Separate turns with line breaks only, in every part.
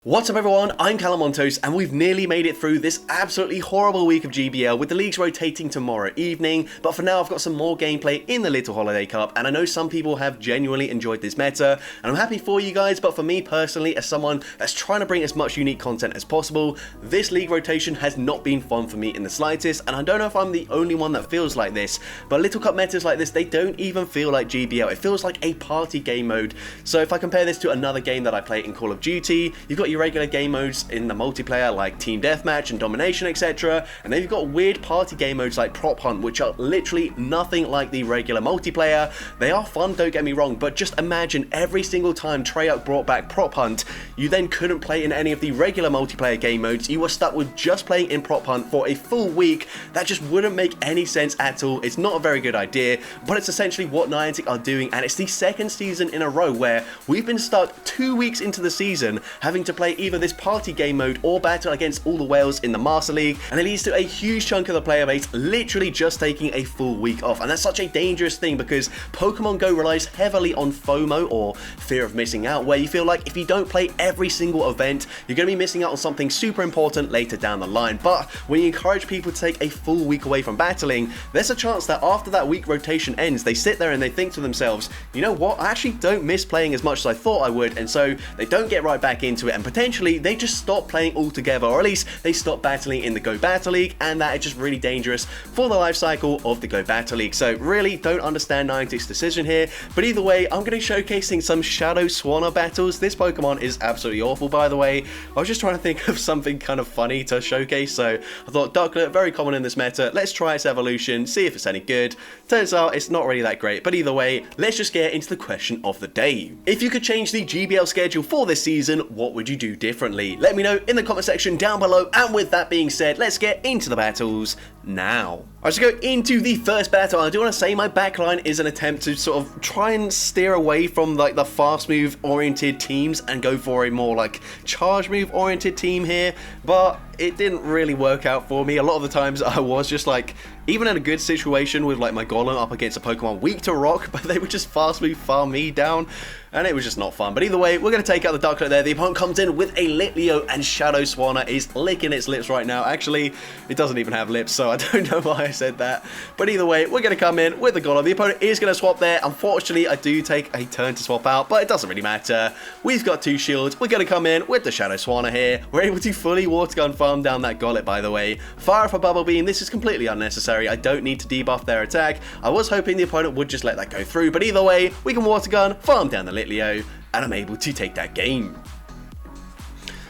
What's up everyone, I'm CallumOnToast and we've nearly made it through this absolutely horrible week of GBL with the leagues rotating tomorrow evening, but for now I've got some more gameplay in the Little Holiday Cup and I know some people have genuinely enjoyed this meta and I'm happy for you guys, but for me personally, as someone that's trying to bring as much unique content as possible, this league rotation has not been fun for me in the slightest, and I don't know if I'm the only one that feels like this, but Little Cup metas like this, they don't even feel like GBL. It feels like a party game mode. So if I compare this to another game that I play in Call of Duty, you've got your regular game modes in the multiplayer like Team Deathmatch and Domination, etc. And then you've got weird party game modes like Prop Hunt, which are literally nothing like the regular multiplayer. They are fun, don't get me wrong, but just imagine every single time Treyarch brought back Prop Hunt, you then couldn't play in any of the regular multiplayer game modes. You were stuck with just playing in Prop Hunt for a full week. That just wouldn't make any sense at all. It's not a very good idea, but it's essentially what Niantic are doing, and it's the second season in a row where we've been stuck 2 weeks into the season having to play either this party game mode or battle against all the whales in the Master League, and it leads to a huge chunk of the player base literally just taking a full week off. And that's such a dangerous thing because Pokemon Go relies heavily on FOMO, or fear of missing out, where you feel like if you don't play every single event, you're going to be missing out on something super important later down the line. But when you encourage people to take a full week away from battling, there's a chance that after that week rotation ends, they sit there and they think to themselves, you know what, I actually don't miss playing as much as I thought I would, and so they don't get right back into it, and potentially they just stop playing altogether, or at least they stop battling in the Go Battle League, and that is just really dangerous for the life cycle of the Go Battle League. So really don't understand Niantic's decision here, but either way, I'm going to be showcasing some Shadow Swanna battles. This Pokemon is absolutely awful, by the way. I was just trying to think of something kind of funny to showcase, so I thought Ducklet, very common in this meta, let's try its evolution, see if it's any good. Turns out it's not really that great, but either way, let's just get into the question of the day. If you could change the GBL schedule for this season, what would you do differently? Let me know in the comment section down below, and with that being said, let's get into the battles now. Alright, so go into the first battle. I do want to say my backline is an attempt to sort of try and steer away from like the fast move oriented teams and go for a more like charge move oriented team here, but it didn't really work out for me. A lot of the times I was just like, even in a good situation with like my Golem up against a Pokemon weak to rock, but they would just fast move farm me down, and it was just not fun. But either way, we're going to take out the Ducklet there. The opponent comes in with a Litleo, and Shadow Swanna is licking its lips right now. Actually, it doesn't even have lips, so I don't know why I said that. But either way, we're going to come in with the Golem. The opponent is going to swap there. Unfortunately, I do take a turn to swap out, but it doesn't really matter. We've got 2 shields. We're going to come in with the Shadow Swanna here. We're able to fully water gun farm down that Golett, by the way. Fire up a Bubble Beam. This is completely unnecessary. I don't need to debuff their attack. I was hoping the opponent would just let that go through, but either way, we can water gun, farm down the Litleo, and I'm able to take that game.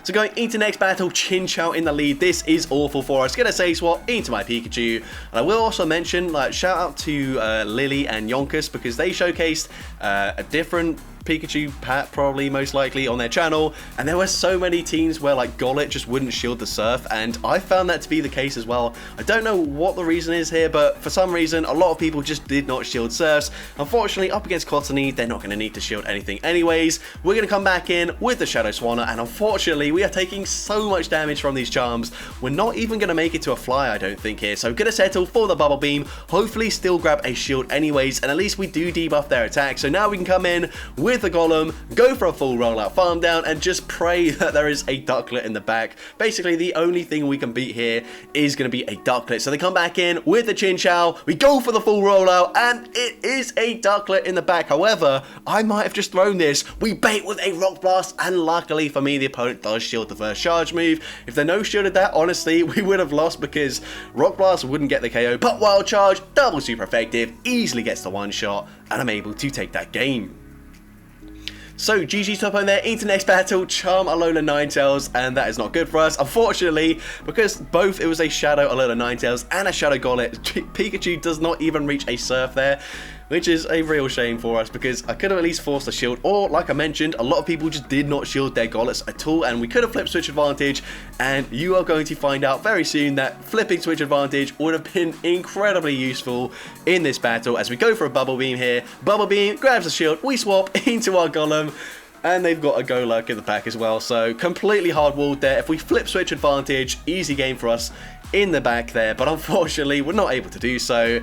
So going into next battle, Chinchou in the lead. This is awful for us. Gonna say swap into my Pikachu. And I will also mention, like, shout out to Lily and Yonkus, because they showcased a different Pikachu Pat, probably most likely, on their channel, and there were so many teams where like Golett just wouldn't shield the Surf, and I found that to be the case as well. I don't know what the reason is here, but for some reason a lot of people just did not shield Surfs. Unfortunately, up against Cottony, they're not going to need to shield anything anyways. We're going to come back in with the Shadow Swanna, and unfortunately we are taking so much damage from these charms. We're not even going to make it to a fly, I don't think, here, so going to settle for the Bubble Beam, hopefully still grab a shield anyways, and at least we do debuff their attack. So now we can come in with the Golem, go for a full rollout farm down, and just pray that there is a Ducklet in the back. Basically, the only thing we can beat here is going to be a Ducklet. So they come back in with the Chinchou, we go for the full rollout, and it is a Ducklet in the back. However, I might have just thrown this. We bait with a Rock Blast, and luckily for me, the opponent does shield the first charge move. If they no shielded that, honestly, we would have lost because Rock Blast wouldn't get the KO, but Wild Charge, double super effective, easily gets the one shot, and I'm able to take that game. So GG's top on there, into next battle, Charm Alola Ninetales, and that is not good for us, unfortunately, because both it was a Shadow Alola Ninetales and a Shadow Golett. Pikachu does not even reach a Surf there, which is a real shame for us, because I could have at least forced a shield, or like I mentioned, a lot of people just did not shield their Goletts at all, and we could have flipped Switch Advantage, and you are going to find out very soon that flipping Switch Advantage would have been incredibly useful in this battle, as we go for a Bubble Beam here. Bubble Beam grabs the shield, we swap into our Golem, and they've got a Golurk in the pack as well, so completely hard walled there. If we flip Switch Advantage, easy game for us in the back there, but unfortunately we're not able to do so.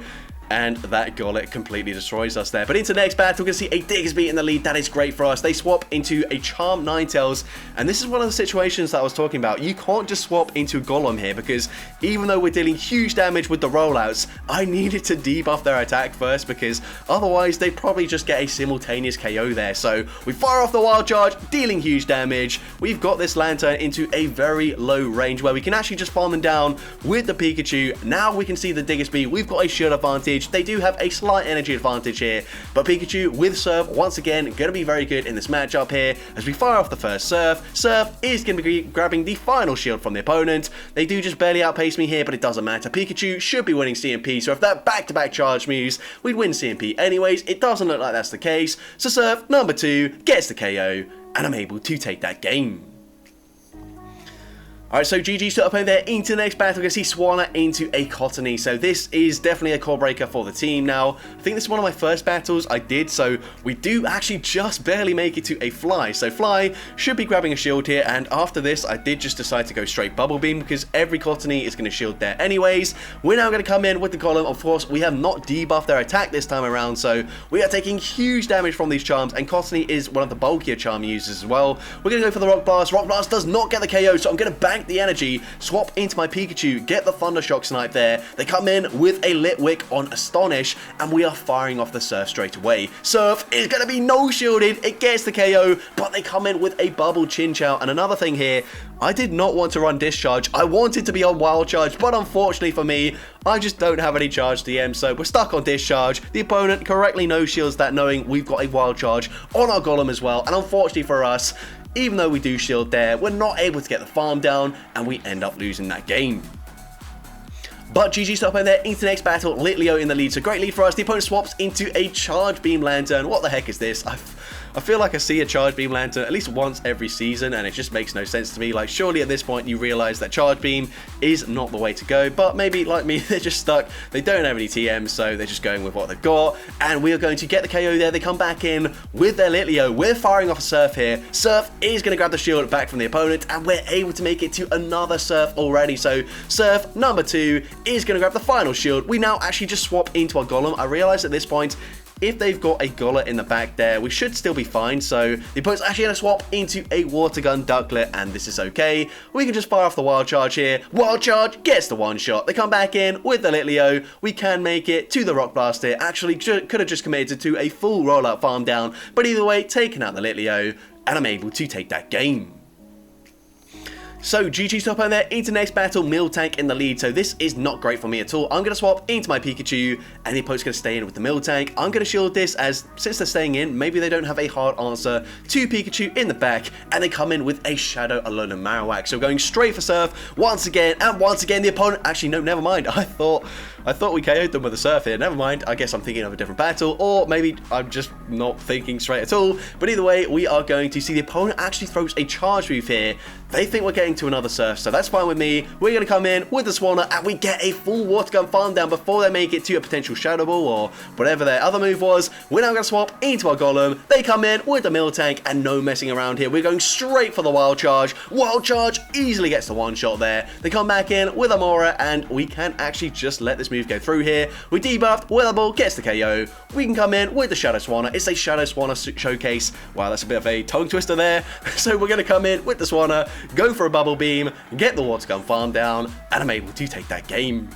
and that Golett completely destroys us there. But into the next battle, we're going to see a Diggersby in the lead. That is great for us. They swap into a Charm Ninetales, and this is one of the situations that I was talking about. You can't just swap into a Golem here, because even though we're dealing huge damage with the rollouts, I needed to debuff their attack first, because otherwise they'd probably just get a simultaneous KO there. So we fire off the Wild Charge, dealing huge damage. We've got this Lantern into a very low range where we can actually just farm them down with the Pikachu. Now we can see the Diggersby. We've got a shield advantage. They do have a slight energy advantage here, but Pikachu with Surf, once again, going to be very good in this matchup here as we fire off the first Surf. Surf is going to be grabbing the final shield from the opponent. They do just barely outpace me here, but it doesn't matter. Pikachu should be winning CMP, so if that back-to-back charge moves, we'd win CMP anyways. It doesn't look like that's the case, so Surf, number 2, gets the KO, and I'm able to take that game. Alright, so GG set up over there into the next battle. We're going to see Swanna into a Cottony. So this is definitely a core breaker for the team now. I think this is one of my first battles I did, so we do actually just barely make it to a Fly. So Fly should be grabbing a shield here, and after this I did just decide to go straight Bubble Beam because every Cottony is going to shield there anyways. We're now going to come in with the Golem. Of course, we have not debuffed their attack this time around, so we are taking huge damage from these charms, and Cottony is one of the bulkier charm users as well. We're going to go for the Rock Blast. Rock Blast does not get the KO, so I'm going to bank the energy, swap into my Pikachu, get the Thundershock Snipe there. They come in with a Litwick on Astonish, and we are firing off the Surf straight away. Surf is going to be no shielded, it gets the KO, but they come in with a Bubble Chinchou. And another thing here, I did not want to run Discharge. I wanted to be on Wild Charge, but unfortunately for me, I just don't have any Charge DM, so we're stuck on Discharge. The opponent correctly no shields that, knowing we've got a Wild Charge on our Golem as well, and unfortunately for us, even though we do shield there, we're not able to get the farm down, and we end up losing that game. But GG stop in there into the next battle. Litleo in the lead, so great lead for us. The opponent swaps into a Charge Beam Lantern. What the heck is this? I feel like I see a Charge Beam Lantern at least once every season, and it just makes no sense to me. Like, surely at this point you realize that Charge Beam is not the way to go, but maybe like me, they're just stuck. They don't have any TMs, so they're just going with what they've got, and we are going to get the KO there. They come back in with their Litleo. We're firing off a Surf here. Surf is going to grab the shield back from the opponent, and we're able to make it to another Surf already. So Surf number 2 is going to grab the final shield. We now actually just swap into our Golem. I realize at this point, if they've got a Golett in the back there, we should still be fine. So the opponent's actually going to swap into a Water Gun Ducklet, and this is okay. We can just fire off the Wild Charge here. Wild Charge gets the one shot. They come back in with the Litleo. We can make it to the Rock Blast here. Actually, could have just committed to a full rollout farm down, but either way, taking out the Litleo, and I'm able to take that game. So GG stop on there into next battle. Miltank in the lead, so this is not great for me at all. I'm going to swap into my Pikachu, and the opponent's going to stay in with the Miltank. I'm going to shield this, as since they're staying in, maybe they don't have a hard answer to Pikachu in the back, and they come in with a Shadow Alolan Marowak. So going straight for Surf once again, and once again the opponent, actually no, never mind. I thought we KO'd them with a Surf here. Never mind. I guess I'm thinking of a different battle, or maybe I'm just not thinking straight at all. But either way, we are going to see the opponent actually throws a charge move here. They think we're getting to another Surf, so that's fine with me. We're going to come in with the Swanna, and we get a full Water Gun farm down before they make it to a potential Shadow Ball or whatever their other move was. We're now going to swap into our Golem. They come in with the Miltank, and no messing around here. We're going straight for the Wild Charge. Wild Charge easily gets the one shot there. They come back in with Amora, and we can actually just let this move go through here. We debuffed, Weatherball gets the KO. We can come in with the Shadow Swanna. It's a Shadow Swanna showcase. Wow, that's a bit of a tongue twister there. So we're going to come in with the Swanna, go for a Bubble Beam, get the Water Gun farm down, and I'm able to take that game.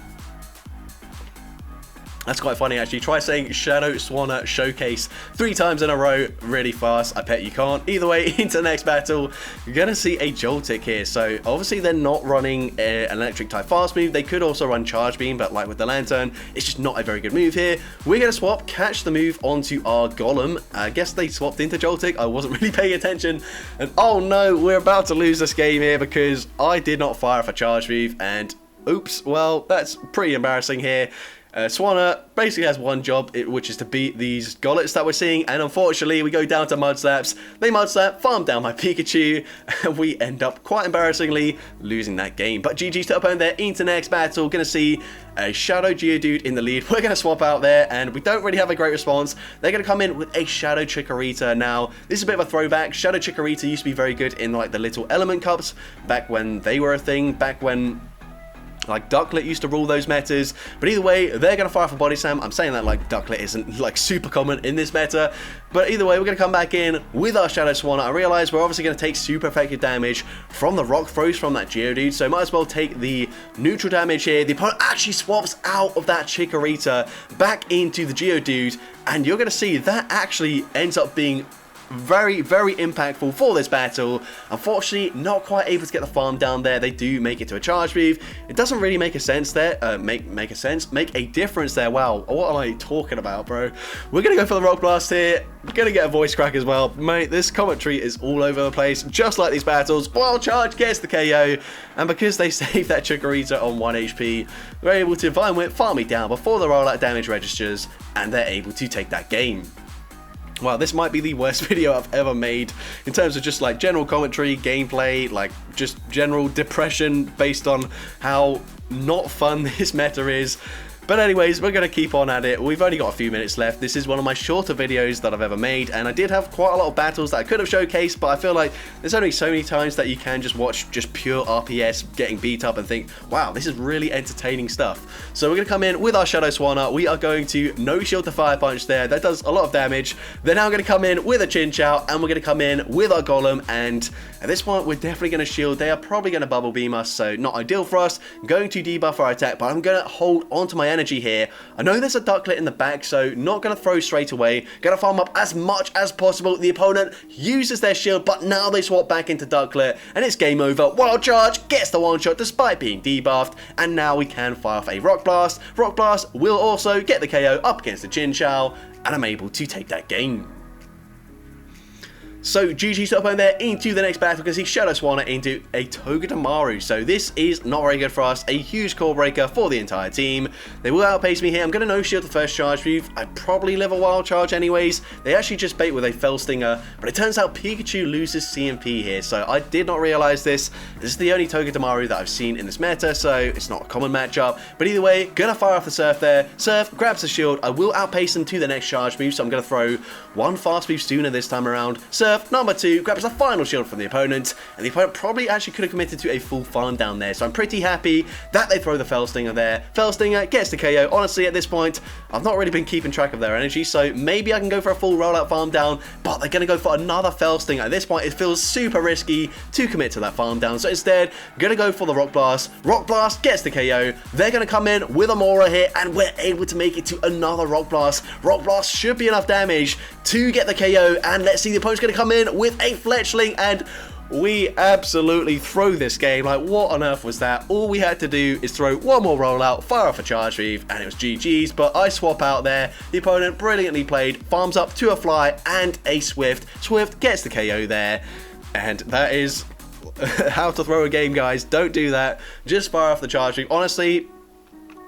That's quite funny, actually. Try saying Shadow Swanna Showcase 3 times in a row really fast. I bet you can't. Either way, into the next battle, you're going to see a Joltik here. So, obviously, they're not running an Electric-type fast move. They could also run Charge Beam, but like with the Lantern, it's just not a very good move here. We're going to swap, catch the move onto our Golem. I guess they swapped into Joltik. I wasn't really paying attention. And, oh no, we're about to lose this game here because I did not fire off a Charge move. And, oops, well, that's pretty embarrassing here. Swanna basically has one job, which is to beat these Goletts that we're seeing, and unfortunately we go down to Mud Slaps. They Mud Slap, farm down my Pikachu, and we end up quite embarrassingly losing that game. But GG's to opponent there into next battle. Gonna see a Shadow Geodude in the lead. We're gonna swap out there, and we don't really have a great response. They're gonna come in with a Shadow Chikorita. Now, this is a bit of a throwback. Shadow Chikorita used to be very good in like the Little Element Cups back when they were a thing, back when Like, Ducklet used to rule those metas, but either way, they're going to fire off a body slam. I'm saying that like Ducklet isn't like super common in this meta, but either way, we're going to come back in with our Shadow Swanna. I realize we're obviously going to take super effective damage from the rock throws from that Geodude, so might as well take the neutral damage here. The opponent actually swaps out of that Chikorita back into the Geodude, and you're going to see that actually ends up being very, very impactful for this battle. Unfortunately, not quite able to get the farm down there. They do make it to a charge move. It doesn't really make a sense there. Make a difference there. Wow, what am I talking about, bro? We're gonna go for the Rock Blast here. Gonna get a voice crack as well. Mate, this commentary is all over the place, just like these battles. Wild Charge gets the KO, and because they saved that Chikorita on 1 HP, they're able to Vine Whip, farm me down before the rollout damage registers, and they're able to take that game. Wow, this might be the worst video I've ever made in terms of just like general commentary, gameplay, like just general depression based on how not fun this meta is. But anyways, we're going to keep on at it. We've only got a few minutes left. This is one of my shorter videos that I've ever made, and I did have quite a lot of battles that I could have showcased, but I feel like there's only so many times that you can just watch just pure RPS getting beat up and think, wow, this is really entertaining stuff. So we're going to come in with our Shadow Swanna. We are going to no shield to fire punch there. That does a lot of damage. Then now we're going to come in with a Chin Chow, and we're going to come in with our Golem, and at this point, we're definitely going to shield. They are probably going to bubble beam us, so not ideal for us. I'm going to debuff our attack, but I'm going to hold onto my energy here. I know there's a Ducklet in the back, so not going to throw straight away. Going to farm up as much as possible. The opponent uses their shield, but now they swap back into Ducklet, and it's game over. Wild Charge gets the one shot despite being debuffed, and now we can fire off a Rock Blast. Rock Blast will also get the KO up against the Chin Chow, and I'm able to take that game. So GG's to opponent there into the next battle because he Shadow Swanna into a Togedemaru. So this is not very good for us. A huge core breaker for the entire team. They will outpace me here. I'm going to no shield the first charge move. I probably live a wild charge anyways. They actually just bait with a Fell Stinger, but it turns out Pikachu loses CMP here. So I did not realize this. This is the only Togedemaru that I've seen in this meta, so it's not a common matchup. But either way, gonna fire off the Surf there. Surf grabs the shield. I will outpace them to the next charge move, so I'm going to throw one fast move sooner this time around. Surf number 2 grabs the final shield from the opponent, and the opponent probably actually could have committed to a full farm down there, so I'm pretty happy that they throw the Fell Stinger there. Fell Stinger gets the KO. Honestly, at this point, I've not really been keeping track of their energy, so maybe I can go for a full rollout farm down, but they're going to go for another Fell Stinger. At this point, it feels super risky to commit to that farm down, so instead, going to go for the Rock Blast. Rock Blast gets the KO. They're going to come in with a Mora here, and we're able to make it to another Rock Blast. Rock Blast should be enough damage to get the KO, and let's see, the opponent's going to come in with a Fletchling, and we absolutely throw this game. Like, what on earth was that? All we had to do is throw one more rollout, fire off a charge move, and it was GG's, but I swap out there. The opponent brilliantly played, farms up to a Fly and a Swift. Swift gets the KO there, and that is how to throw a game, guys. Don't do that. Just fire off the charge move. Honestly,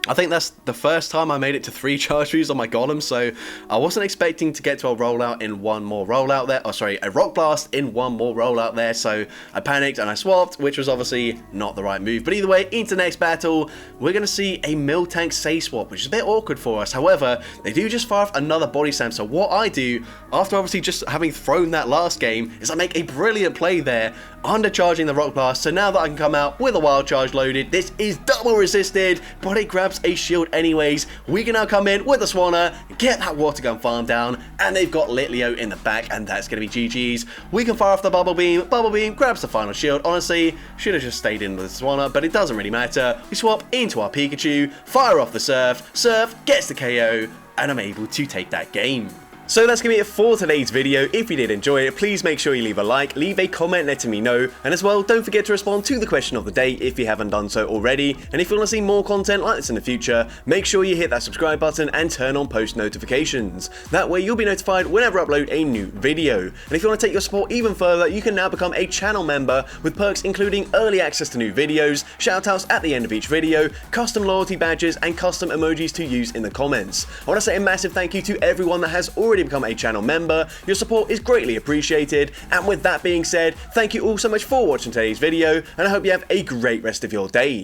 I think that's the first time I made it to 3 charge moves on my Golem, so I wasn't expecting to get to a rollout in one more rollout there. Oh, sorry, a Rock Blast in one more rollout there, so I panicked and I swapped, which was obviously not the right move. But either way, into the next battle, we're going to see a Miltank Say swap, which is a bit awkward for us. However, they do just fire off another Body Slam, so what I do, after obviously just having thrown that last game, is I make a brilliant play there, undercharging the Rock Blast, so now that I can come out with a Wild Charge loaded, this is double resisted, but it grabs a shield anyways. We can now come in with the Swanna, get that Water Gun farm down, and they've got Litleo in the back, and that's going to be GG's. We can fire off the Bubble Beam grabs the final shield. Honestly, should have just stayed in with the Swanna, but it doesn't really matter. We swap into our Pikachu, fire off the Surf gets the KO, and I'm able to take that game. So that's going to be it for today's video. If you did enjoy it, please make sure you leave a like, leave a comment letting me know, and as well, don't forget to respond to the question of the day if you haven't done so already. And if you want to see more content like this in the future, make sure you hit that subscribe button and turn on post notifications. That way you'll be notified whenever I upload a new video. And if you want to take your support even further, you can now become a channel member with perks including early access to new videos, shoutouts at the end of each video, custom loyalty badges, and custom emojis to use in the comments. I want to say a massive thank you to everyone that has already become a channel member. Your support is greatly appreciated, and with that being said, thank you all so much for watching today's video, and I hope you have a great rest of your day.